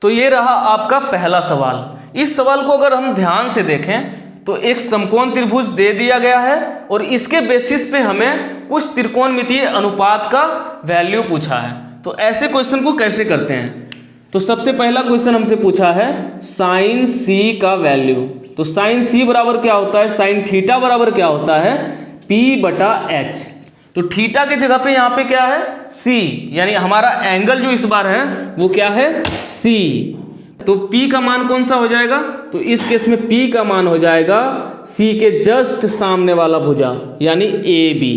तो ये रहा आपका पहला सवाल। इस सवाल को अगर हम ध्यान से देखें तो एक समकोण त्रिभुज दे दिया गया है और इसके बेसिस पे हमें कुछ त्रिकोणमितीय अनुपात का वैल्यू पूछा है। तो ऐसे क्वेश्चन को कैसे करते हैं? तो सबसे पहला क्वेश्चन हमसे पूछा है साइन सी का वैल्यू। तो साइन सी बराबर क्या होता है? साइन थीटा बराबर क्या होता है? P/H। तो थीटा की जगह पे यहाँ पे क्या है? C, यानी हमारा एंगल जो इस बार है वो क्या है? C। तो P का मान कौन सा हो जाएगा? तो इस केस में P का मान हो जाएगा C के जस्ट सामने वाला भुजा यानी AB।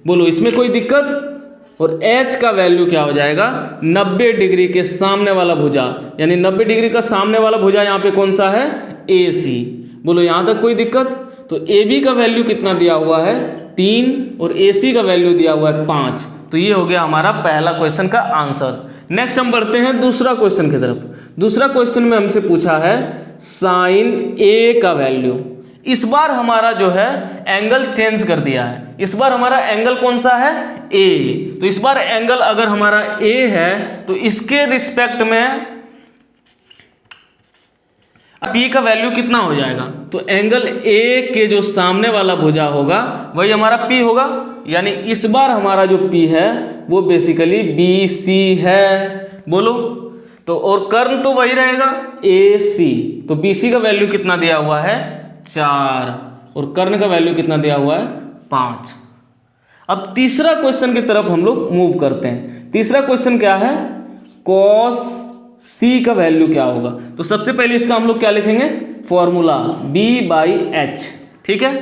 बोलो इसमें कोई दिक्कत? और H का वैल्यू क्या हो जाएगा? 90 डिग्री के सामने वाला भुजा, यानी 90 डिग्री का सामने वाला भुजा यहाँ पे कौन सा है? AC। बोलो यहाँ तक कोई दिक्कत? तो AB का वैल्यू कितना दिया हुआ है? 3 और AC का वैल्यू दिया हुआ है 5। तो ये हो गया हमारा पहला क्वेश्चन का आंसर। नेक्स्ट हम बढ़ते हैं दूसरा क्वेश्चन की तरफ। दूसरा क्वेश्चन में हमसे पूछा है साइन A का वैल्यू। इस बार हमारा जो है एंगल चेंज कर दिया है। इस बार हमारा एंगल कौन सा है? A। तो इस बार एंगल अगर हमारा A है तो इसके रिस्पेक्ट में P का वैल्यू कितना हो जाएगा? तो एंगल A के जो सामने वाला भुजा होगा वही हमारा P होगा, यानी इस बार हमारा जो P है वो बेसिकली BC है। बोलो तो और कर्ण तो वही रहेगा AC। तो BC का वैल्यू कितना दिया हुआ है? 4 और कर्ण का वैल्यू कितना दिया हुआ है? 5। अब तीसरा क्वेश्चन की तरफ हम लोग मूव करते हैं। तीसरा क्वेश्चन क्या है? कॉस C का वैल्यू क्या होगा? तो सबसे पहले इसका हम लोग क्या लिखेंगे? Formula B/H। ठीक है,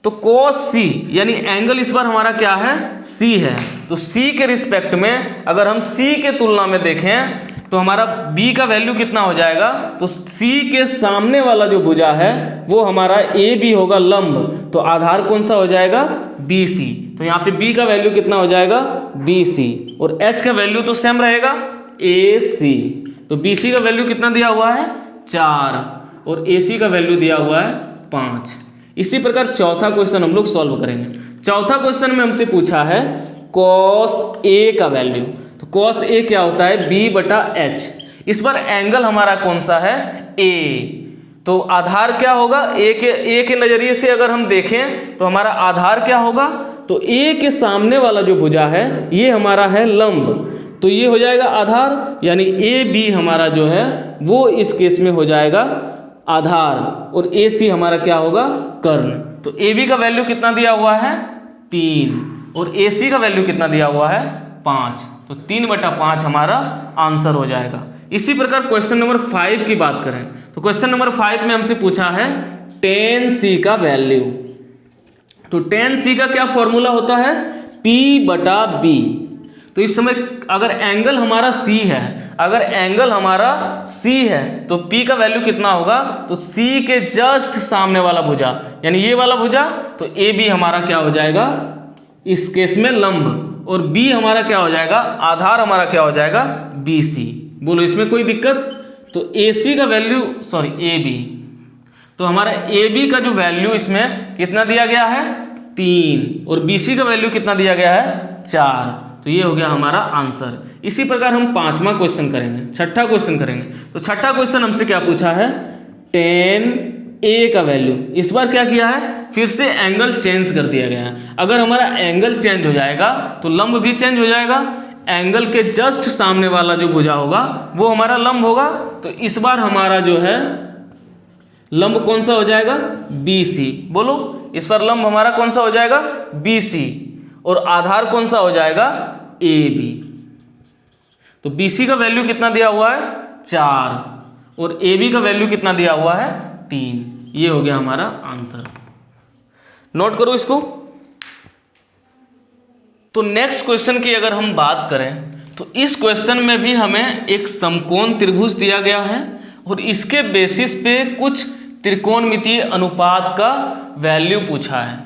तो cos C यानी एंगल इस बार हमारा क्या है? C है। तो C के रिस्पेक्ट में अगर हम C के तुलना में देखें तो हमारा B का वैल्यू कितना हो जाएगा? तो C के सामने वाला जो भुजा है वो हमारा AB होगा लंब, तो आधार कौन सा हो जाएगा? BC। तो यहाँ पे B का वैल्यू कितना हो जाएगा? BC। और H का वैल्यू तो सेम रहेगा AC। तो BC का वैल्यू कितना दिया हुआ है? 4 और AC का वैल्यू दिया हुआ है 5। इसी प्रकार चौथा क्वेश्चन हम लोग सॉल्व करेंगे। चौथा क्वेश्चन में हमसे पूछा है cos A का वैल्यू। तो cos A क्या होता है? B/H। इस बार एंगल हमारा कौन सा है? A। तो आधार क्या होगा? A के नज़रिए से अगर हम देखें तो हमारा आधार क्या होगा? तो A के सामने वाला जो भुजा है ये हमारा है लंब, तो ये हो जाएगा आधार, यानी AB हमारा जो है वो इस केस में हो जाएगा आधार और AC हमारा क्या होगा? कर्ण। तो AB का वैल्यू कितना दिया हुआ है? 3 और AC का वैल्यू कितना दिया हुआ है? 5। तो 3/5 हमारा आंसर हो जाएगा। इसी प्रकार क्वेश्चन नंबर 5 की बात करें तो क्वेश्चन नंबर 5 में हमसे पूछा है tan C का वैल्यू। तो tan C का क्या फॉर्मूला होता है? P/B। तो इस समय अगर एंगल हमारा C है, अगर एंगल हमारा C है तो P का वैल्यू कितना होगा? तो C के जस्ट सामने वाला भुजा यानी ये वाला भुजा, तो AB हमारा क्या हो जाएगा? इस केस में लंब, और B हमारा क्या हो जाएगा? आधार हमारा क्या हो जाएगा? BC। बोलो इसमें कोई दिक्कत? तो AC का वैल्यू AB, तो हमारा AB का जो वैल्यू इसमें कितना दिया गया है? 3 और BC का वैल्यू कितना दिया गया है? 4। तो ये हो गया हमारा आंसर। इसी प्रकार हम 5वां क्वेश्चन करेंगे, छठा क्वेश्चन करेंगे। तो छठा क्वेश्चन हमसे क्या पूछा है? tan A का वैल्यू। इस बार क्या किया है? फिर से एंगल चेंज कर दिया गया है। अगर हमारा एंगल चेंज हो जाएगा तो लंब भी चेंज हो जाएगा। एंगल के जस्ट सामने वाला जो भुजा होगा वो हमारा लंब होगा, तो इस बार हमारा जो है लंब कौन सा हो जाएगा? BC। बोलो इस बार लंब हमारा कौन सा हो जाएगा? BC और आधार कौन सा हो जाएगा? AB। तो BC का वैल्यू कितना दिया हुआ है? 4 और AB का वैल्यू कितना दिया हुआ है? 3। ये हो गया हमारा आंसर। नोट करो इसको। तो नेक्स्ट क्वेश्चन की अगर हम बात करें तो इस क्वेश्चन में भी हमें एक समकोण त्रिभुज दिया गया है और इसके बेसिस पे कुछ त्रिकोणमितीय अनुपात का वैल्यू पूछा है।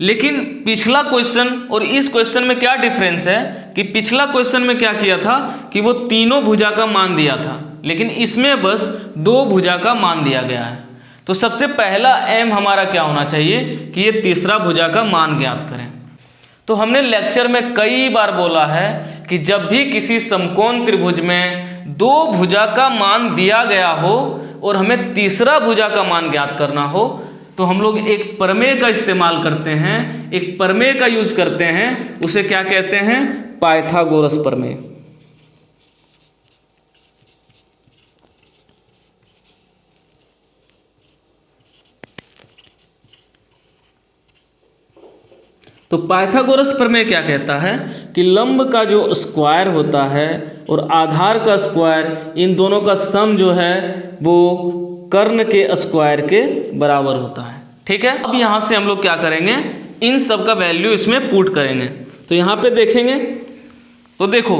लेकिन पिछला क्वेश्चन और इस क्वेश्चन में क्या डिफरेंस है कि पिछला क्वेश्चन में क्या किया था कि वो तीनों भुजा का मान दिया था, लेकिन इसमें बस 2 भुजा का मान दिया गया है। तो सबसे पहला एम हमारा क्या होना चाहिए कि ये तीसरा भुजा का मान ज्ञात करें। तो हमने लेक्चर में कई बार बोला है कि जब भी किसी समकोण त्रिभुज में दो भुजा का मान दिया गया हो और हमें तीसरा भुजा का मान ज्ञात करना हो तो हम लोग एक प्रमेय का इस्तेमाल करते हैं, एक प्रमेय का यूज करते हैं, उसे क्या कहते हैं? पाइथागोरस प्रमेय। तो पाइथागोरस प्रमेय क्या कहता है कि लंब का जो स्क्वायर होता है और आधार का स्क्वायर, इन दोनों का सम जो है वो कर्ण के स्क्वायर के बराबर होता है। ठीक है, अब यहाँ से हम लोग क्या करेंगे, इन सब का वैल्यू इसमें पुट करेंगे। तो यहाँ पे देखेंगे तो देखो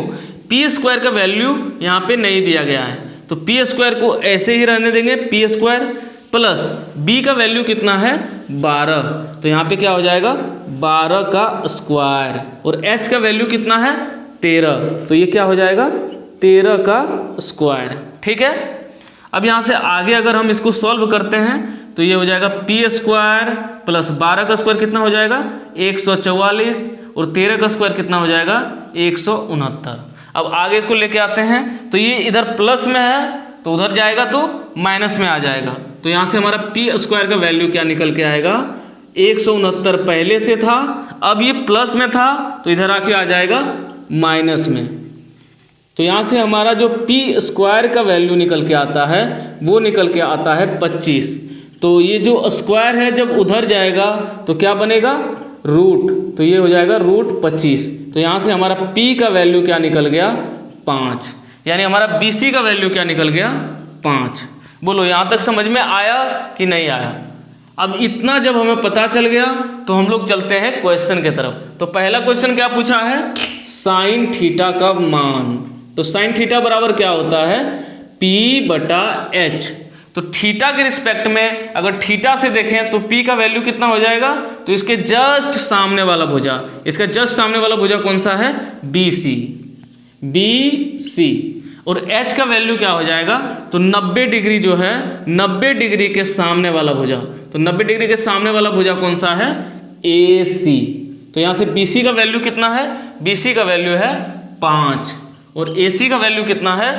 पी स्क्वायर का वैल्यू यहाँ पे नहीं दिया गया है, तो पी स्क्वायर को ऐसे ही रहने देंगे, पी स्क्वायर प्लस बी का वैल्यू कितना है 12, तो यहाँ पे क्या हो जाएगा 12 का स्क्वायर, और एच का वैल्यू कितना है 13, तो ये क्या हो जाएगा 13 का स्क्वायर। ठीक है, अब यहाँ से आगे अगर हम इसको सॉल्व करते हैं तो ये हो जाएगा पी स्क्वायर प्लस 12 का स्क्वायर कितना हो जाएगा 144, और 13 का स्क्वायर कितना हो जाएगा 169। अब आगे इसको लेके आते हैं तो ये इधर प्लस में है तो उधर जाएगा तो माइनस में आ जाएगा, तो यहाँ से हमारा पी स्क्वायर का वैल्यू क्या निकल के आएगा 169 पहले से था, अब ये प्लस में था तो इधर आके आ जाएगा माइनस में। तो यहाँ से हमारा जो पी स्क्वायर का वैल्यू निकल के आता है वो निकल के आता है 25। तो ये जो स्क्वायर है जब उधर जाएगा तो क्या बनेगा रूट, तो ये हो जाएगा रूट 25। तो यहाँ से हमारा पी का वैल्यू क्या निकल गया 5, यानी हमारा बी सी का वैल्यू क्या निकल गया 5। बोलो यहाँ तक समझ में आया कि नहीं आया? अब इतना जब हमें पता चल गया तो हम लोग चलते हैं क्वेश्चन के तरफ। तो पहला क्वेश्चन क्या पूछा है, साइन थीटा का मान। तो साइन थीटा बराबर क्या होता है P/H। तो थीटा के रिस्पेक्ट में अगर थीटा से देखें तो P का वैल्यू कितना हो जाएगा, तो इसके जस्ट सामने वाला भुजा, इसका जस्ट सामने वाला भुजा कौन सा है BC, और H का वैल्यू क्या हो जाएगा, तो 90 डिग्री जो है 90 डिग्री के सामने वाला भुजा, तो 90 डिग्री के सामने वाला भुजा कौन सा है AC। तो यहाँ से BC का वैल्यू कितना है, BC का वैल्यू है 5 और AC का वैल्यू कितना है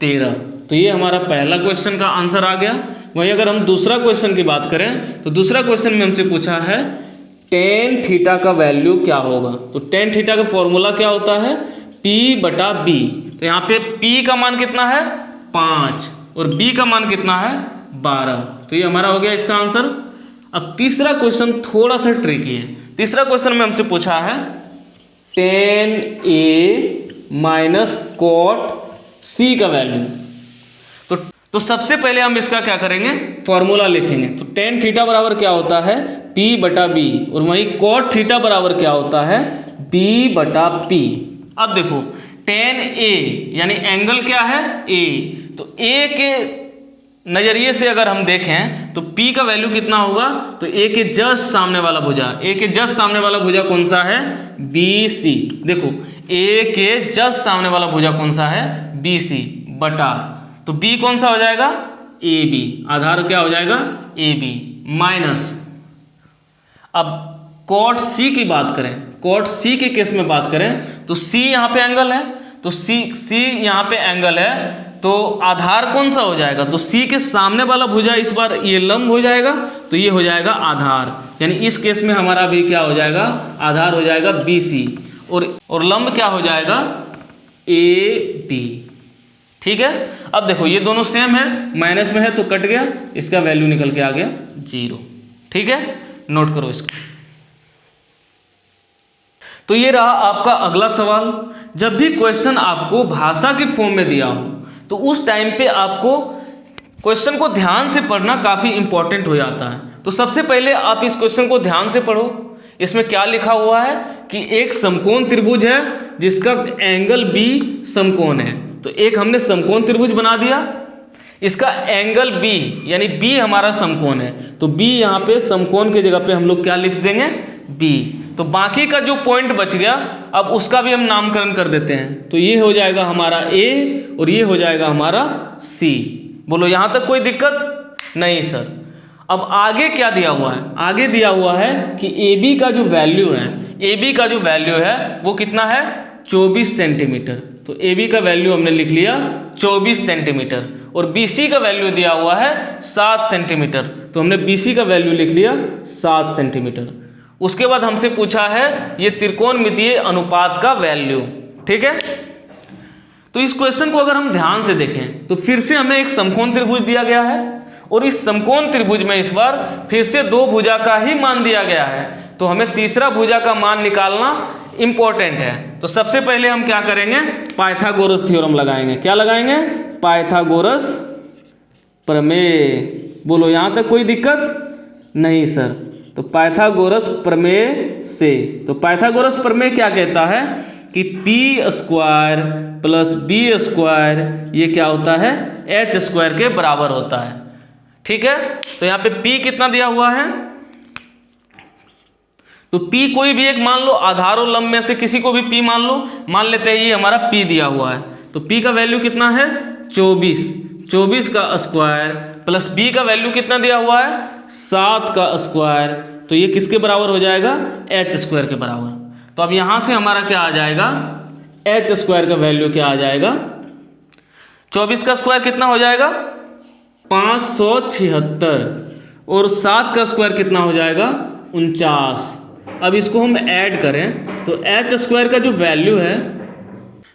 13। तो ये हमारा पहला क्वेश्चन का आंसर आ गया। वहीं अगर हम दूसरा क्वेश्चन की बात करें तो दूसरा क्वेश्चन में हमसे पूछा है टेन थीटा का वैल्यू क्या होगा। तो टेन थीटा का फॉर्मूला क्या होता है P/B। तो यहाँ पे P का मान कितना है 5 और B का मान कितना है 12। तो ये हमारा हो गया इसका आंसर। अब तीसरा क्वेश्चन थोड़ा सा ट्रिकी है। तीसरा क्वेश्चन में हमसे पूछा है tan A - cot C का वैल्यू। तो सबसे पहले हम इसका क्या करेंगे, फॉर्मूला लिखेंगे। तो टेन थीटा बराबर क्या होता है P/B और वहीं cot थीटा बराबर क्या होता है B/P। अब देखो tan A यानी एंगल क्या है A, तो A के नज़रिए से अगर हम देखें तो P का वैल्यू कितना होगा, तो A के जस्ट सामने वाला भुजा, A के जस्ट सामने वाला भुजा कौन सा है BC। देखो A के जस्ट सामने वाला भुजा कौन सा है BC बटा, तो B कौन सा हो जाएगा AB, आधार क्या हो जाएगा AB माइनस। अब cot C की बात करें, cot C के केस में बात करें तो C यहाँ पे एंगल है, तो C यहाँ पे एंगल है, तो आधार कौन सा हो जाएगा, तो C के सामने वाला भुजा इस बार ये लंब हो जाएगा, तो ये हो जाएगा आधार। यानी इस केस में हमारा भी क्या हो जाएगा, आधार हो जाएगा BC और लंब क्या हो जाएगा AB। ठीक है, अब देखो ये दोनों सेम है, माइनस में है तो कट गया, इसका वैल्यू निकल के आ गया 0। ठीक है, नोट करो इसको। तो ये रहा आपका अगला सवाल। जब भी क्वेश्चन आपको भाषा के फॉर्म में दिया हो तो उस टाइम पे आपको क्वेश्चन को ध्यान से पढ़ना काफ़ी इंपॉर्टेंट हो जाता है। तो सबसे पहले आप इस क्वेश्चन को ध्यान से पढ़ो। इसमें क्या लिखा हुआ है कि एक समकोण त्रिभुज है जिसका एंगल B समकोण है। तो एक हमने समकोण त्रिभुज बना दिया, इसका एंगल B यानी B हमारा समकोण है, तो B यहाँ पे समकोण की जगह पे हम लोग क्या लिख देंगे B। तो बाकी का जो पॉइंट बच गया अब उसका भी हम नामकरण कर देते हैं। तो ये हो जाएगा हमारा A और ये हो जाएगा हमारा C। बोलो यहाँ तक कोई दिक्कत नहीं सर। अब आगे क्या दिया हुआ है, आगे दिया हुआ है कि AB का जो वैल्यू है, AB का जो वैल्यू है वो कितना है 24 सेंटीमीटर। तो ए बी का वैल्यू हमने लिख लिया 24 सेंटीमीटर और बी सी का वैल्यू दिया हुआ है 7 सेंटीमीटर, तो हमने बी सी का वैल्यू लिख लिया 7 सेंटीमीटर। उसके बाद हमसे पूछा है ये त्रिकोणमितीय अनुपात का वैल्यू। ठीक है, तो इस क्वेश्चन को अगर हम ध्यान से देखें तो फिर से हमें एक समकोण त्रिभुज दिया गया है और इस समकोण त्रिभुज में इस बार फिर से दो भुजा का ही मान दिया गया है, तो हमें तीसरा भुजा का मान निकालना इंपॉर्टेंट है। तो सबसे पहले हम क्या करेंगे, पाइथागोरस थ्योरम लगाएंगे। क्या लगाएंगे, पाइथागोरस प्रमेय। बोलो यहां तक कोई दिक्कत नहीं सर। तो पाइथागोरस प्रमेय से, तो पाइथागोरस प्रमेय क्या कहता है कि p square plus b square ये क्या होता है, h स्क्वायर के बराबर होता है। ठीक है, तो यहाँ पे p कितना दिया हुआ है, तो p कोई भी एक मान लो, आधार और लंब में से किसी को भी p मान लो। मान लेते हैं ये हमारा p दिया हुआ है, तो p का वैल्यू कितना है 24 का स्क्वायर प्लस b का वैल्यू कितना दिया हुआ है 7 का स्क्वायर, तो ये किसके बराबर हो जाएगा, h स्क्वायर के बराबर। तो अब यहाँ से हमारा क्या आ जाएगा, h स्क्वायर का वैल्यू क्या आ जाएगा, 24 का स्क्वायर कितना हो जाएगा 576 और 7 का स्क्वायर कितना हो जाएगा 49। अब इसको हम ऐड करें तो h स्क्वायर का जो वैल्यू है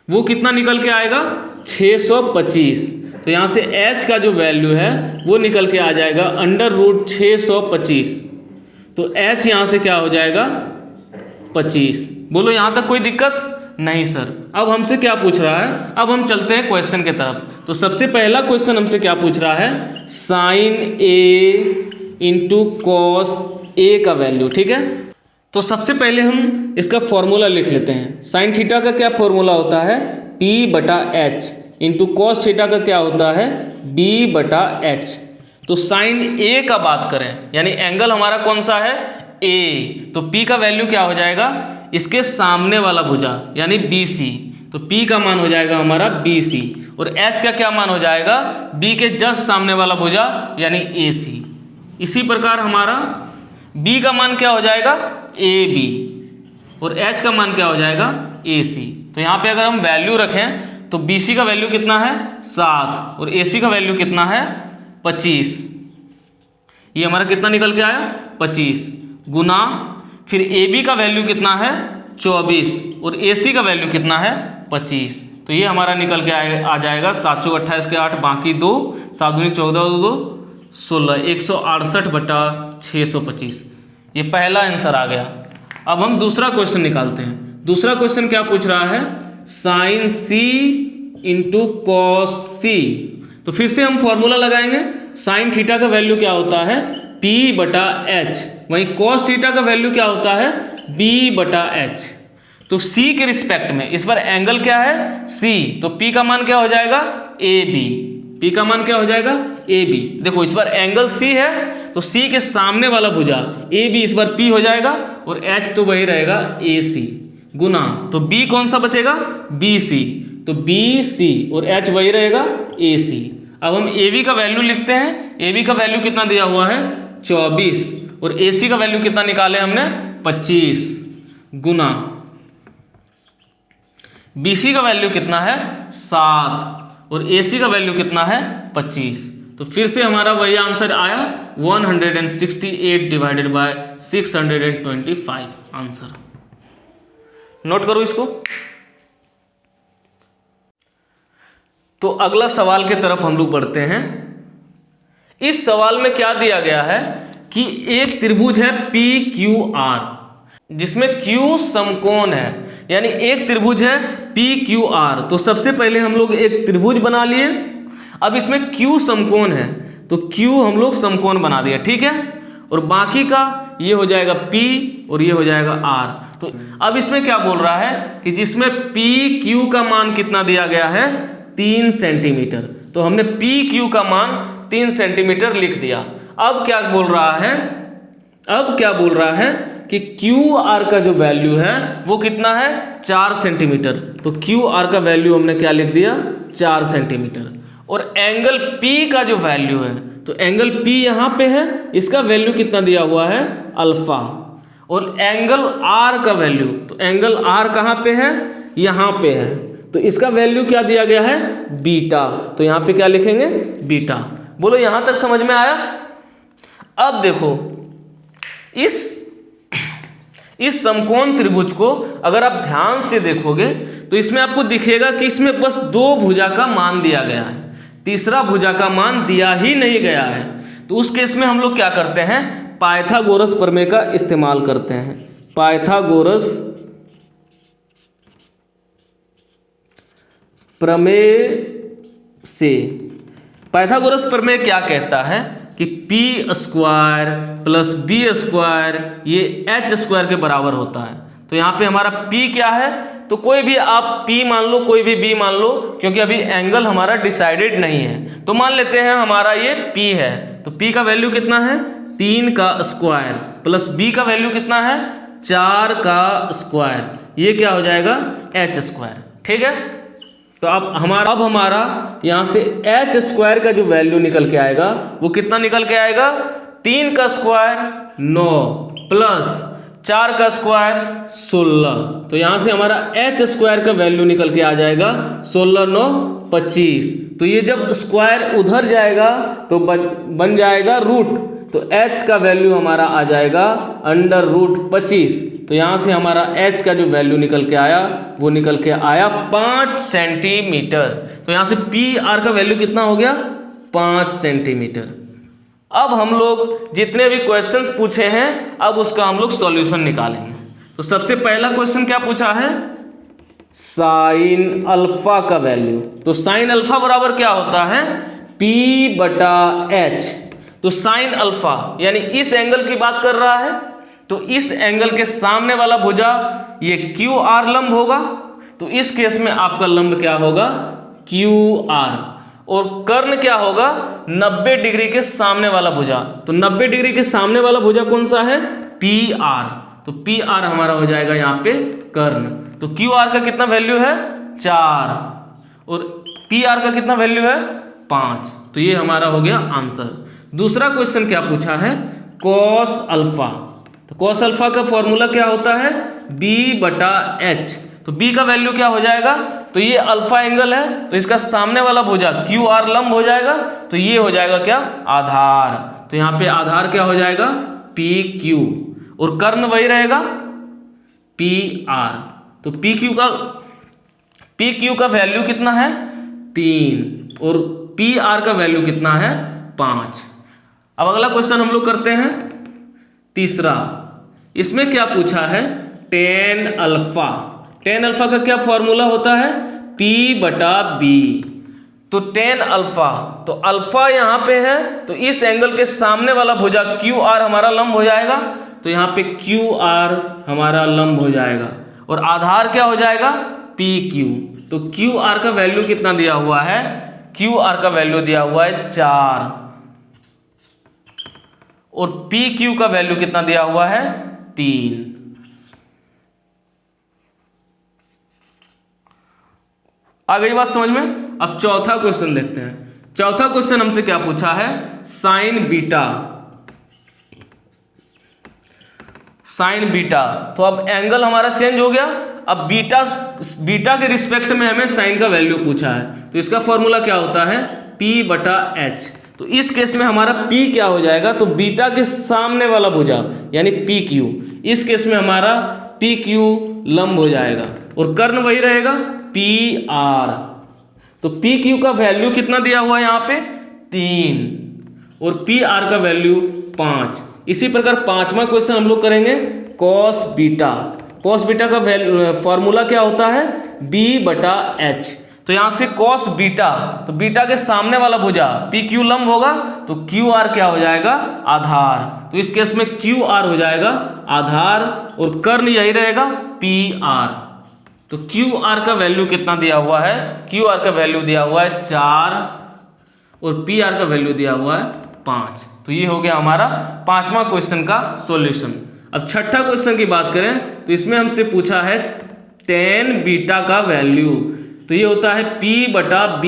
वो कितना निकल के आएगा 625। तो यहाँ से h का जो वैल्यू है वो निकल के आ जाएगा √625। तो h यहाँ से क्या हो जाएगा 25। बोलो यहाँ तक कोई दिक्कत नहीं सर। अब हमसे क्या पूछ रहा है, अब हम चलते हैं क्वेश्चन के तरफ। तो सबसे पहला क्वेश्चन हमसे क्या पूछ रहा है, sign a into cos A का वैल्यू। ठीक है, तो सबसे पहले हम इसका फॉर्मूला लिख लेते हैं। साइन थीटा का क्या फॉर्मूला होता है, p/h इंटू कॉस थीटा का क्या होता है b/h। तो साइन a का बात करें, यानी एंगल हमारा कौन सा है a, तो p का वैल्यू क्या हो जाएगा, इसके सामने वाला भुजा यानी BC, तो p का मान हो जाएगा हमारा BC और h का क्या मान हो जाएगा, b के जस्ट सामने वाला भुजा यानी AC। इसी प्रकार हमारा b का मान क्या हो जाएगा AB और h का मान क्या हो जाएगा AC। तो यहाँ पे अगर हम वैल्यू रखें तो BC का वैल्यू कितना है 7 और AC का वैल्यू कितना है 25। ये हमारा कितना निकल के आया 25 गुना फिर AB का वैल्यू कितना है 24 और AC का वैल्यू कितना है 25। तो ये हमारा निकल के आ जाएगा 7 चौक 28 के 8 बाकी 2 7 दूनी 14 2 16 168/625। ये पहला आंसर आ गया। अब हम दूसरा क्वेश्चन निकालते हैं। दूसरा क्वेश्चन क्या पूछ रहा है, sine C into cos C। तो फिर से हम फॉर्मूला लगाएंगे। साइन थीटा का वैल्यू क्या होता है p/h, वहीं कॉस थीटा का वैल्यू क्या होता है b/h। तो C के रिस्पेक्ट में इस बार एंगल क्या है C, तो P का मान क्या हो जाएगा AB। P का मान क्या हो जाएगा AB। देखो इस बार एंगल C है तो C के सामने वाला भुजा AB इस बार P हो जाएगा और H तो वही रहेगा AC गुना, तो B कौन सा बचेगा BC, तो BC और H वही रहेगा AC। अब हम AB का वैल्यू लिखते हैं। AB का वैल्यू कितना दिया हुआ है 24 और AC का वैल्यू कितना निकाले हमने 25 गुना BC का वैल्यू कितना है 7 और AC का वैल्यू कितना है 25। तो फिर से हमारा वही आंसर आया 168/625 आंसर। नोट करो इसको। तो अगला सवाल के तरफ हम लोग बढ़ते हैं। इस सवाल में क्या दिया गया है कि एक त्रिभुज है PQR जिसमें Q समकोण है, यानी एक त्रिभुज है PQR। तो सबसे पहले हम लोग एक त्रिभुज बना लिए। अब इसमें Q समकोण है तो Q हम लोग समकोण बना दिया, ठीक है। और बाकी का ये हो जाएगा P और ये हो जाएगा R। तो अब इसमें क्या बोल रहा है कि जिसमें PQ का मान कितना दिया गया है 3 सेंटीमीटर, तो हमने PQ का मान 3 सेंटीमीटर लिख दिया। अब क्या बोल रहा है कि QR का जो वैल्यू है वो कितना है 4 सेंटीमीटर। तो QR का वैल्यू हमने क्या लिख दिया 4 सेंटीमीटर। और एंगल P का जो वैल्यू है, तो एंगल P यहाँ पे है, इसका वैल्यू कितना दिया हुआ है अल्फा। और एंगल R का वैल्यू, तो एंगल R कहाँ पे है यहाँ पे है, तो इसका वैल्यू क्या दिया गया है, बीटा। तो यहाँ पे क्या लिखेंगे, बीटा। बोलो यहाँ तक समझ में आया। अब देखो इस समकोण त्रिभुज को अगर आप ध्यान से देखोगे तो इसमें आपको दिखेगा कि इसमें बस 2 भुजा का मान दिया गया है, तीसरा भुजा का मान दिया ही नहीं गया है। तो उस केस में हम लोग क्या करते हैं, पाइथागोरस प्रमेय का इस्तेमाल करते हैं। पाइथागोरस प्रमेय से, पाइथागोरस प्रमेय क्या कहता है कि p² + b² ये h² के बराबर होता है। तो यहाँ पे हमारा p क्या है, तो कोई भी आप p मान लो, कोई भी b मान लो, क्योंकि अभी एंगल हमारा डिसाइडेड नहीं है। तो मान लेते हैं हमारा ये p है, तो p का वैल्यू कितना है, 3 का स्क्वायर प्लस b का वैल्यू कितना है, 4 का स्क्वायर, ये क्या हो जाएगा, h²। ठीक है, तो अब हमारा यहाँ से h² का जो वैल्यू निकल के आएगा वो कितना निकल के आएगा, 3 का स्क्वायर 9 प्लस 4 का स्क्वायर 16। तो यहाँ से हमारा h² का वैल्यू निकल के आ जाएगा 16 9 25। तो ये जब स्क्वायर उधर जाएगा तो बन जाएगा रूट, तो h का वैल्यू हमारा आ जाएगा √25। तो यहाँ से हमारा h का जो वैल्यू निकल के आया वो निकल के आया 5 सेंटीमीटर। तो यहाँ से PR का वैल्यू कितना हो गया, 5 सेंटीमीटर। अब हम लोग जितने भी क्वेश्चंस पूछे हैं अब उसका हम लोग सॉल्यूशन निकालेंगे। तो सबसे पहला क्वेश्चन क्या पूछा है, साइन अल्फा का वैल्यू। तो साइन अल्फा बराबर क्या होता है, P/H। तो साइन अल्फा यानी इस एंगल की बात कर रहा है, तो इस एंगल के सामने वाला भुजा ये QR लंब होगा। तो इस केस में आपका लंब क्या होगा, QR, और कर्ण क्या होगा, 90 डिग्री के सामने वाला भुजा। तो 90 डिग्री के सामने वाला भुजा कौन सा है, PR। तो PR हमारा हो जाएगा यहाँ पे कर्ण। तो QR का कितना वैल्यू है, 4, और PR का कितना वैल्यू है, 5। तो ये हमारा हो गया आंसर। दूसरा क्वेश्चन क्या पूछा है, कॉस अल्फा। तो कॉस अल्फा का फॉर्मूला क्या होता है, B/H। तो B का वैल्यू क्या हो जाएगा, तो ये अल्फा एंगल है, तो इसका सामने वाला भुजा QR लंब हो जाएगा, तो ये हो जाएगा क्या, आधार। तो यहाँ पे आधार क्या हो जाएगा, PQ, और कर्ण वही रहेगा PR। तो PQ का वैल्यू कितना है, 3, और PR का वैल्यू कितना है, 5। अब अगला क्वेश्चन हम लोग करते हैं तीसरा। इसमें क्या पूछा है, टेन अल्फा। टेन अल्फा का क्या फॉर्मूला होता है, P/B। तो टेन अल्फा, तो अल्फा यहाँ पे है, तो इस एंगल के सामने वाला भुजा QR हमारा लंब हो जाएगा। तो यहाँ पे QR हमारा लंब हो जाएगा, और आधार क्या हो जाएगा, PQ। तो QR का वैल्यू कितना दिया हुआ है, QR का वैल्यू दिया हुआ है 4, और PQ का वैल्यू कितना दिया हुआ है, 3। आ गई बात समझ में। अब चौथा क्वेश्चन देखते हैं। चौथा क्वेश्चन हमसे क्या पूछा है, साइन बीटा। साइन बीटा, तो अब एंगल हमारा चेंज हो गया। अब बीटा के रिस्पेक्ट में हमें साइन का वैल्यू पूछा है, तो इसका फॉर्मूला क्या होता है, P/H। तो इस केस में हमारा P क्या हो जाएगा, तो बीटा के सामने वाला भुजा यानी PQ, इस केस में हमारा PQ लंब हो जाएगा, और कर्ण वही रहेगा PR। तो PQ का वैल्यू कितना दिया हुआ है यहाँ पे, 3, और PR का वैल्यू 5। इसी प्रकार पांचवा क्वेश्चन हम लोग करेंगे, कॉस बीटा। कॉस बीटा का फॉर्मूला क्या होता है, B/H। तो यहाँ से कॉस बीटा, तो बीटा के सामने वाला भुजा PQ लंब होगा, तो QR क्या हो जाएगा, आधार। तो इस केस में QR हो जाएगा आधार, और कर्ण यही रहेगा PR। तो QR का वैल्यू कितना दिया हुआ है, QR का वैल्यू दिया हुआ है 4, और PR का वैल्यू दिया हुआ है 5। तो ये हो गया हमारा पांचवा क्वेश्चन का सॉल्यूशन। अब छठा क्वेश्चन की बात करें तो इसमें हमसे पूछा है टेन बीटा का वैल्यू। तो ये होता है P/B।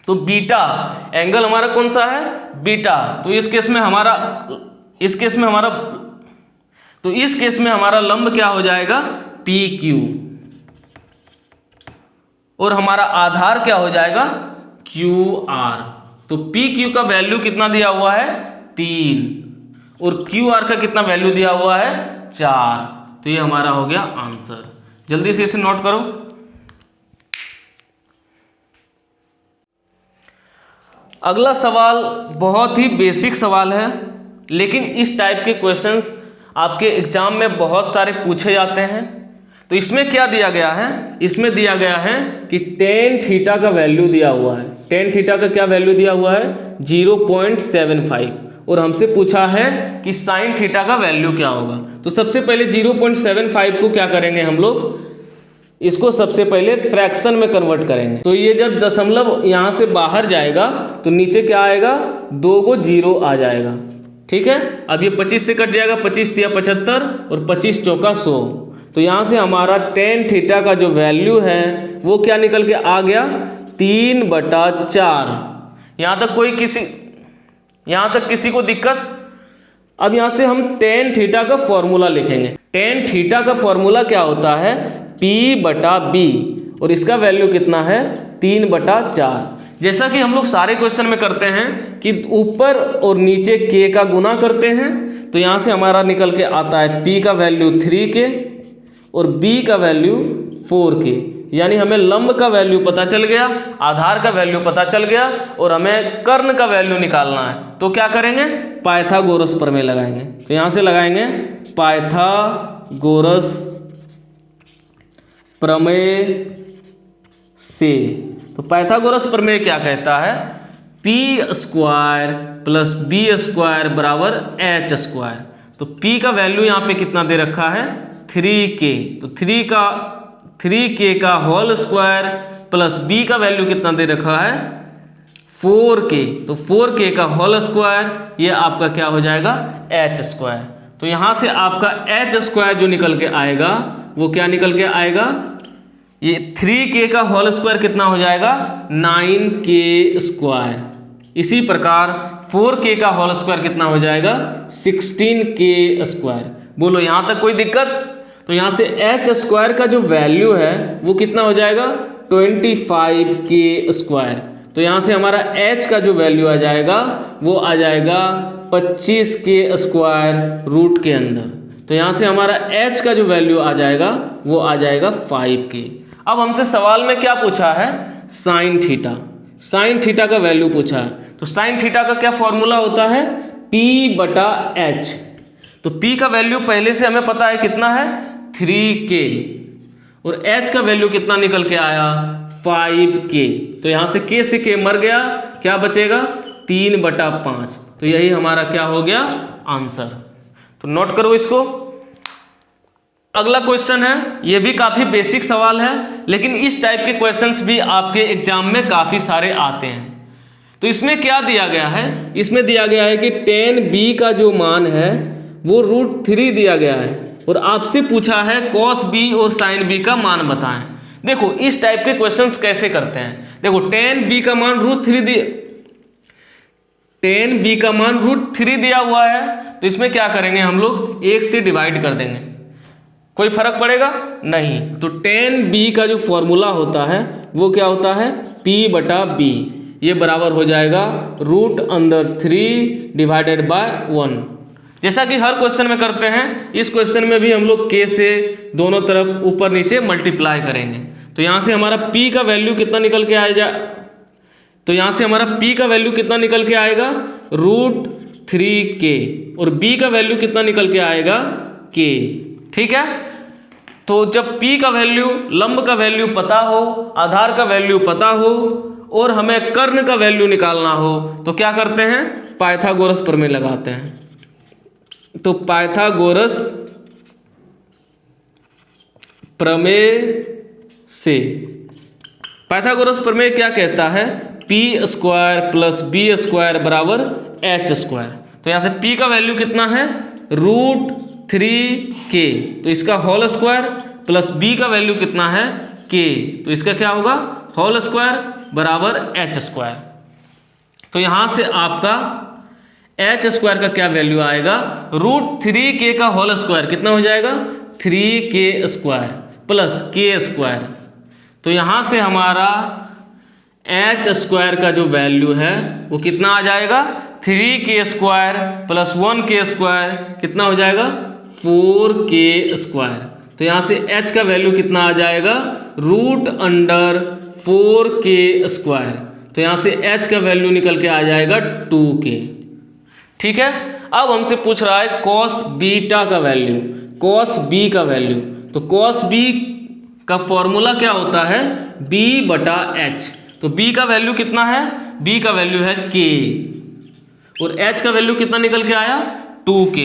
तो बीटा एंगल हमारा कौन सा है, बीटा। तो इस केस में हमारा लंब क्या हो जाएगा, PQ। और हमारा आधार क्या हो जाएगा, QR। तो PQ का वैल्यू कितना दिया हुआ है, 3, और QR का कितना वैल्यू दिया हुआ है, 4। तो ये हमारा हो गया आंसर। जल्दी से इसे नोट करो। अगला सवाल बहुत ही बेसिक सवाल है, लेकिन इस टाइप के क्वेश्चंस आपके एग्जाम में बहुत सारे पूछे जाते हैं। तो इसमें क्या दिया गया है, इसमें दिया गया है कि टेन थीटा का वैल्यू दिया हुआ है। टेन थीटा का क्या वैल्यू दिया हुआ है, 0.75, और हमसे पूछा है कि साइन थीटा का वैल्यू क्या होगा। तो सबसे पहले 0.75 को क्या करेंगे हम लोग, इसको सबसे पहले फ्रैक्शन में कन्वर्ट करेंगे। तो ये जब दशमलव यहाँ से बाहर जाएगा तो नीचे क्या आएगा, 2 को 0 आ जाएगा। ठीक है, अब ये 25 से कट जाएगा, 25 तिया 75 और 25 चौका 100। तो यहाँ से हमारा टेन थीटा का जो वैल्यू है वो क्या निकल के आ गया, 3/4। यहाँ तक किसी को दिक्कत। अब यहाँ से हम टेन थीटा का फॉर्मूला लिखेंगे। टेन थीटा का फॉर्मूला क्या होता है, P/B, और इसका वैल्यू कितना है, 3/4। जैसा कि हम लोग सारे क्वेश्चन में करते हैं कि ऊपर और नीचे K का गुना करते हैं। तो यहाँ से हमारा निकल के आता है P का वैल्यू 3K और B का वैल्यू 4K। यानी हमें लंब का वैल्यू पता चल गया, आधार का वैल्यू पता चल गया, और हमें कर्ण का वैल्यू निकालना है। तो क्या करेंगे, पाइथागोरस प्रमेय लगाएंगे। तो यहाँ से लगाएंगे पाइथागोरस प्रमेय से। तो पाइथागोरस प्रमेय क्या कहता है, P² + B² बराबर H²। तो P का वैल्यू यहाँ पे कितना दे रखा है, 3K। तो 3K का होल स्क्वायर प्लस B का वैल्यू कितना दे रखा है, 4K। तो 4K का होल स्क्वायर, ये आपका क्या हो जाएगा, H²। तो यहाँ से आपका H² जो निकल के आएगा वो क्या निकल के आएगा, ये 3K का होल स्क्वायर कितना हो जाएगा, 9K²। इसी प्रकार 4K का होल स्क्वायर कितना हो जाएगा, 16K²। बोलो यहाँ तक कोई दिक्कत। तो यहाँ से H² का जो वैल्यू है वो कितना हो जाएगा, 25K²। तो यहाँ से हमारा H का जो वैल्यू आ जाएगा वो आ जाएगा 25K² रूट के अंदर। तो यहाँ से हमारा H का जो वैल्यू आ जाएगा वो आ जाएगा 5K। अब हमसे सवाल में क्या पूछा है, साइन थीटा। साइन थीटा का वैल्यू पूछा है। तो साइन थीटा का क्या फॉर्मूला होता है, P/H। तो P का वैल्यू पहले से हमें पता है कितना है, 3K, और H का वैल्यू कितना निकल के आया, 5K। तो यहाँ से K से K मर गया, क्या बचेगा, 3/5। तो यही हमारा क्या हो गया, आंसर। तो नोट करो इसको। अगला क्वेश्चन है, ये भी काफ़ी बेसिक सवाल है, लेकिन इस टाइप के क्वेश्चंस भी आपके एग्जाम में काफ़ी सारे आते हैं। तो इसमें क्या दिया गया है, इसमें दिया गया है कि tan B का जो मान है वो √3 दिया गया है, और आपसे पूछा है cos B और sin B का मान बताएं। देखो इस टाइप के क्वेश्चंस कैसे करते हैं, देखो tan B का मान √3 दिया हुआ है। तो इसमें क्या करेंगे हम लोग, 1 से डिवाइड कर देंगे, कोई फर्क पड़ेगा नहीं। तो tan B का जो फॉर्मूला होता है वो क्या होता है, P/B। ये बराबर हो जाएगा √3 डिवाइडेड बाय 1। जैसा कि हर क्वेश्चन में करते हैं, इस क्वेश्चन में भी हम लोग K से दोनों तरफ ऊपर नीचे मल्टीप्लाई करेंगे। तो यहाँ से हमारा P का वैल्यू कितना निकल के आएगा, तो यहाँ से हमारा P का वैल्यू कितना निकल के आएगा, √3K, और B का वैल्यू कितना निकल के आएगा, K। ठीक है, तो जब P का वैल्यू, लंब का वैल्यू पता हो, आधार का वैल्यू पता हो, और हमें कर्ण का वैल्यू निकालना हो, तो क्या करते हैं, पाइथागोरस प्रमेय लगाते हैं। तो पाइथागोरस प्रमेय से, पाइथागोरस प्रमेय क्या कहता है, P² + B² बराबर H²। तो यहाँ से P का वैल्यू कितना है, √3K। तो इसका होल स्क्वायर प्लस B का वैल्यू कितना है, K। तो इसका क्या होगा, होल स्क्वायर बराबर H²। तो यहाँ से आपका H² का क्या वैल्यू आएगा, √3K का होल स्क्वायर कितना हो जाएगा, 3K² प्लस K²। तो यहाँ से हमारा एच स्क्वायर का जो वैल्यू है वो कितना आ जाएगा, 3k² प्लस 1k² कितना हो जाएगा, 4k²। तो यहाँ से h का वैल्यू कितना आ जाएगा, √4k²। तो यहाँ से h का वैल्यू निकल के आ जाएगा 2k। ठीक है, अब हमसे पूछ रहा है cos बीटा का वैल्यू, cos b का वैल्यू। तो cos b का फॉर्मूला क्या होता है, b/h। तो b का वैल्यू कितना है, b का वैल्यू है k और h का वैल्यू कितना निकल के आया, 2k।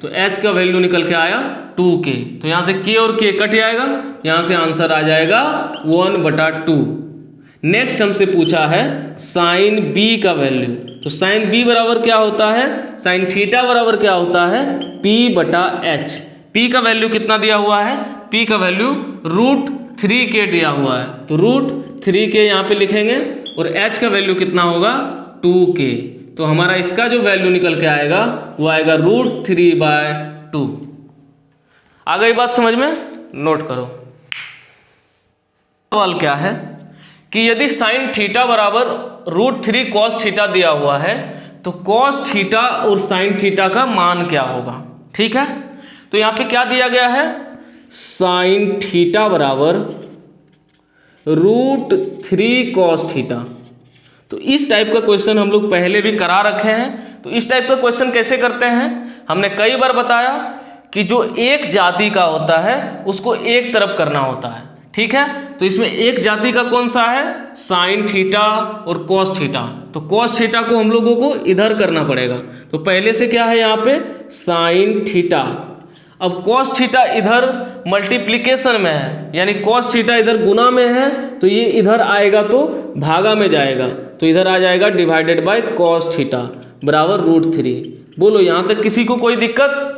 तो h का वैल्यू निकल के आया 2k। तो यहाँ से k और k कट जाएगा, यहाँ से आंसर आ जाएगा 1/2। नेक्स्ट हमसे पूछा है साइन b का वैल्यू। तो साइन b बराबर क्या होता है, साइन थीटा बराबर क्या होता है, p/h। p का वैल्यू कितना दिया हुआ है, p का वैल्यू √3k दिया हुआ है। तो √3k यहाँ पे लिखेंगे और h का वैल्यू कितना होगा, 2k। तो हमारा इसका जो वैल्यू निकल के आएगा वो आएगा √3/2। आ गई बात समझ में, नोट करो। सवाल क्या है कि यदि साइन थीटा बराबर √3 cos थीटा दिया हुआ है तो cos थीटा और साइन थीटा का मान क्या होगा। ठीक है, तो यहाँ पे क्या दिया गया है, साइन थीटा बराबर √3 cos थीटा। तो इस टाइप का क्वेश्चन हम लोग पहले भी करा रखे हैं। तो इस टाइप का क्वेश्चन कैसे करते हैं, हमने कई बार बताया कि जो एक जाति का होता है उसको एक तरफ करना होता है। ठीक है, तो इसमें एक जाति का कौन सा है, साइन थीटा और कॉस थीटा। तो कॉस थीटा को हम लोगों को इधर करना पड़ेगा। तो पहले से क्या है यहाँ पे, साइन थीटा। अब कॉस थीटा इधर मल्टीप्लिकेशन में है, यानी कॉस थीटा इधर गुना में है, तो ये इधर आएगा तो भागा में जाएगा। तो इधर आ जाएगा डिवाइडेड बाय कॉस थीटा बराबर √3। बोलो यहाँ तक किसी को कोई दिक्कत।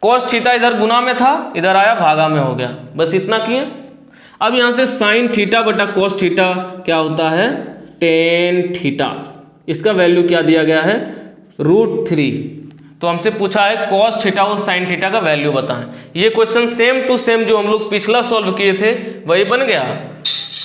कॉस थीटा इधर गुना में था, इधर आया भागा में हो गया, बस इतना किए। अब यहाँ से साइन थीटा बटा कॉस थीटा क्या होता है, टेन थीटा। इसका वैल्यू क्या दिया गया है, √3। तो हमसे पूछा है कॉस थीटा और साइन थीटा का वैल्यू बताएं। ये क्वेश्चन सेम टू सेम जो हम लोग पिछला सॉल्व किए थे वही बन गया।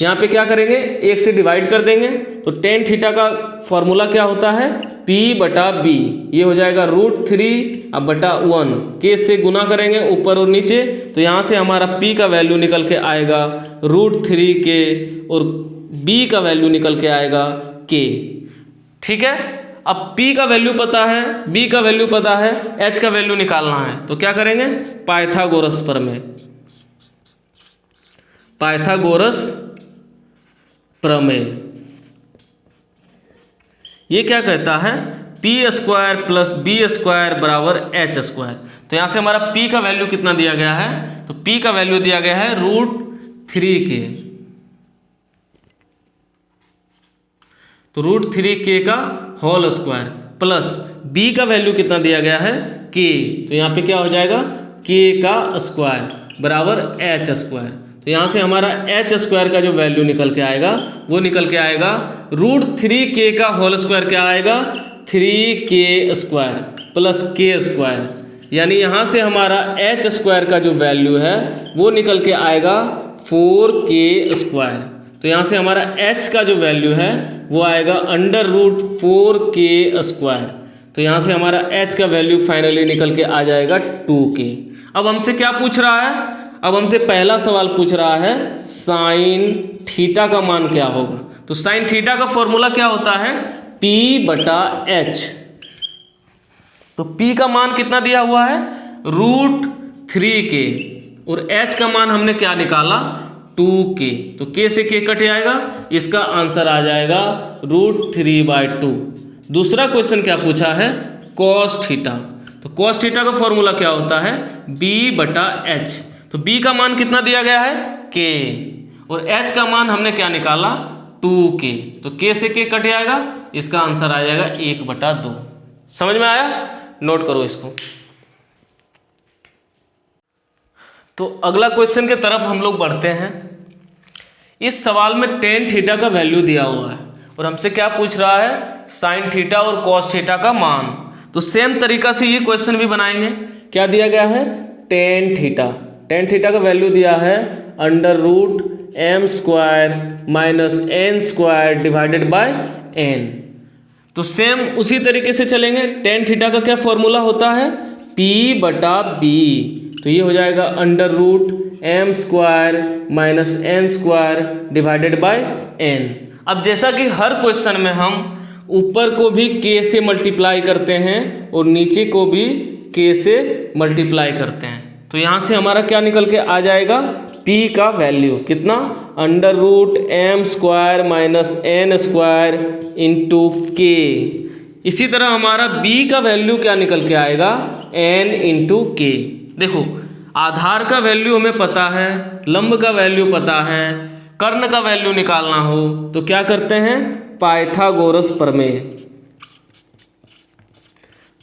यहाँ पे क्या करेंगे, एक से डिवाइड कर देंगे। तो टेन थीटा का फॉर्मूला क्या होता है, p/b। ये हो जाएगा √3 अब बटा 1, k से गुना करेंगे ऊपर और नीचे। तो यहाँ से हमारा p का वैल्यू निकल के आएगा √3k और b का वैल्यू निकल के आएगा k। ठीक है, अब p का वैल्यू पता है, b का वैल्यू पता है, h का वैल्यू निकालना है। तो क्या करेंगे, पाइथागोरस प्रमेय। पाइथागोरस प्रमेय ये क्या कहता है, p² + b² बराबर h²। तो यहाँ से हमारा p का वैल्यू कितना दिया गया है, तो p का वैल्यू दिया गया है √3k। तो √3k का होल स्क्वायर प्लस b का वैल्यू कितना दिया गया है, k। तो यहाँ पे क्या हो जाएगा, k का स्क्वायर बराबर h²। तो यहाँ से हमारा h² का जो वैल्यू निकल के आएगा वो निकल के आएगा √3k का होल स्क्वायर क्या आएगा, 3k² प्लस k²। यानी यहाँ से हमारा h² का जो वैल्यू है वो निकल के आएगा 4k²। तो यहाँ से हमारा h का जो वैल्यू है वो आएगा √4k²। तो यहाँ से हमारा h का वैल्यू फाइनली निकल के आ जाएगा 2k। अब हमसे क्या पूछ रहा है, अब हमसे पहला सवाल पूछ रहा है साइन थीटा का मान क्या होगा। तो साइन थीटा का फॉर्मूला क्या होता है, p/h। तो p का मान कितना दिया हुआ है, √3k और h का मान हमने क्या निकाला, 2k। तो k से k कट जाएगा, इसका आंसर आ जाएगा √3/2। दूसरा क्वेश्चन क्या पूछा है, cos थीटा। तो cos थीटा का फॉर्मूला क्या होता है, b/h। तो b का मान कितना दिया गया है, k और h का मान हमने क्या निकाला, 2k। तो k से k कट जाएगा, इसका आंसर आ जाएगा 1/2। समझ में आया, नोट करो इसको। तो अगला क्वेश्चन के तरफ हम लोग बढ़ते हैं। इस सवाल में टेन थीटा का वैल्यू दिया हुआ है और हमसे क्या पूछ रहा है, साइन थीटा और कॉस थीटा का मान। तो सेम तरीका से ये क्वेश्चन भी बनाएंगे। क्या दिया गया है, टेन थीटा। टेन थीटा का वैल्यू दिया है √8 m square minus n square divided by n. तो सेम उसी तरीके से चलेंगे। टेन थीटा का क्या फॉर्मूला होता है, P बटा बी। तो ये हो जाएगा under root m square minus n square divided by n. अब जैसा कि हर क्वेश्चन में हम ऊपर को भी k से मल्टीप्लाई करते हैं और नीचे को भी k से मल्टीप्लाई करते हैं, तो यहाँ से हमारा क्या निकल के आ जाएगा, p का वैल्यू कितना, under root m square minus n square into k. इसी तरह हमारा b का वैल्यू क्या निकल के आएगा, n इंटू के। देखो आधार का वैल्यू हमें पता है, लंब का वैल्यू पता है, कर्ण का वैल्यू निकालना हो तो क्या करते हैं, पाइथागोरस प्रमेय।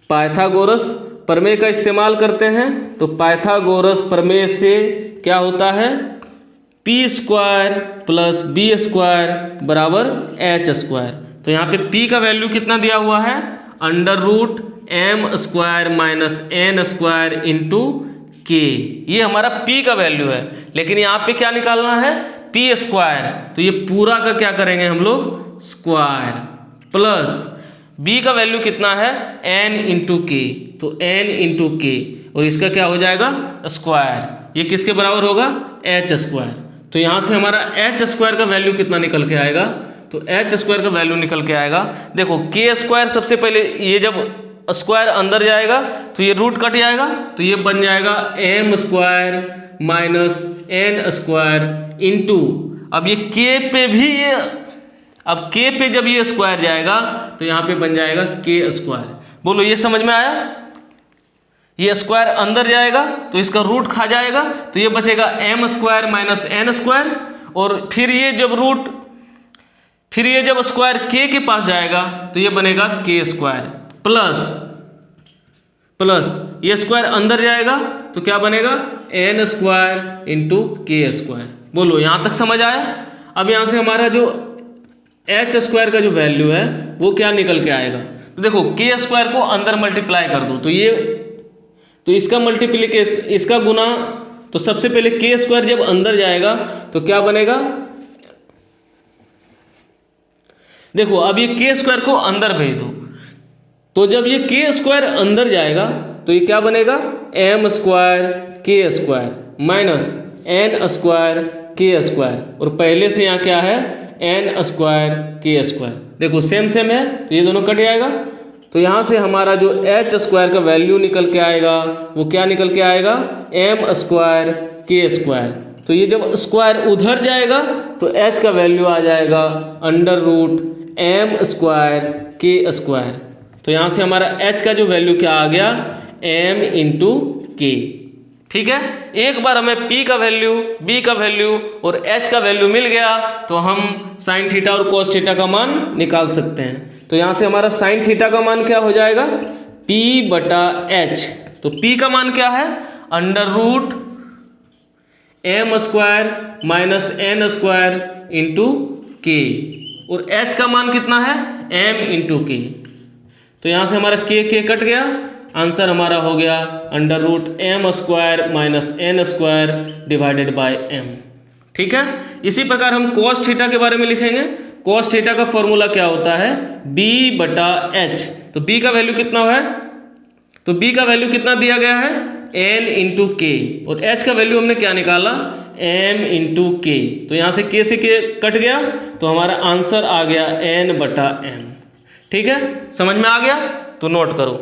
पाइथागोरस प्रमेय का इस्तेमाल करते हैं। तो पाइथागोरस प्रमेय से क्या होता है, p square plus b square बराबर एच स्क्वायर। तो यहाँ पे p का वैल्यू कितना दिया हुआ है, under root m square minus n square into k. ये हमारा p का वैल्यू है, लेकिन यहाँ पे क्या निकालना है, p स्क्वायर। तो ये पूरा का क्या करेंगे हम लोग, स्क्वायर प्लस b का वैल्यू कितना है, n इंटू के। तो n इंटू के और इसका क्या हो जाएगा, स्क्वायर। ये किसके बराबर होगा, h स्क्वायर। तो यहाँ से हमारा h स्क्वायर का वैल्यू कितना निकल के आएगा, तो h स्क्वायर का वैल्यू निकल के आएगा, देखो k स्क्वायर सबसे पहले, ये जब स्क्वायर अंदर जाएगा तो ये रूट कट जाएगा, तो ये बन जाएगा m square minus n square into, अब ये k पे भी ये, अब k पे जब ये स्क्वायर जाएगा तो यहाँ पे बन जाएगा k स्क्वायर। बोलो ये समझ में आया, ये स्क्वायर अंदर जाएगा तो इसका रूट खा जाएगा, तो ये बचेगा m square minus n square, और फिर ये जब रूट, फिर ये जब स्क्वायर k के पास जाएगा तो ये बनेगा k स्क्वायर प्लस ये स्क्वायर अंदर जाएगा तो क्या बनेगा, n स्क्वायर इंटू के स्क्वायर। बोलो यहाँ तक समझ आया। अब यहाँ से हमारा जो h स्क्वायर का जो वैल्यू है वो क्या निकल के आएगा, तो देखो k स्क्वायर को अंदर मल्टीप्लाई कर दो, तो ये, तो इसका मल्टीप्लिकेशन, इसका गुना, तो सबसे पहले k स्क्वायर जब अंदर जाएगा तो क्या बनेगा, देखो अब ये k स्क्वायर को अंदर भेज दो, तो जब ये k स्क्वायर अंदर जाएगा तो ये क्या बनेगा, m square k square minus n square k square, और पहले से यहाँ क्या है, n स्क्वायर k स्क्वायर। देखो सेम सेम है तो ये दोनों कट जाएगा, तो यहाँ से हमारा जो h स्क्वायर का वैल्यू निकल के आएगा वो क्या निकल के आएगा, m स्क्वायर k स्क्वायर। तो ये जब स्क्वायर उधर जाएगा तो h का वैल्यू आ जाएगा under root m square k square. तो यहाँ से हमारा h का जो वैल्यू क्या आ गया, m इंटू के। ठीक है, एक बार हमें p का वैल्यू, b का वैल्यू और h का वैल्यू मिल गया तो हम साइन थीटा और कोस थीटा का मान निकाल सकते हैं। तो यहाँ से हमारा साइन थीटा का मान क्या हो जाएगा, p बटा h। तो p का मान क्या है, under root m square minus n square into k, और h का मान कितना है, m इंटू के। तो यहाँ से हमारा k कट गया, आंसर हमारा हो गया under root m square minus n square divided by m। ठीक है, इसी प्रकार हम cos थीटा के बारे में लिखेंगे। cos थीटा का फॉर्मूला क्या होता है, b बटा h। तो b का वैल्यू कितना है, तो b का वैल्यू कितना दिया गया है, n इंटू के, और h का वैल्यू हमने क्या निकाला, m इंटू के। तो यहाँ से k से k कट गया तो हमारा आंसर आ गया n बटा m। ठीक है, समझ में आ गया, तो नोट करो।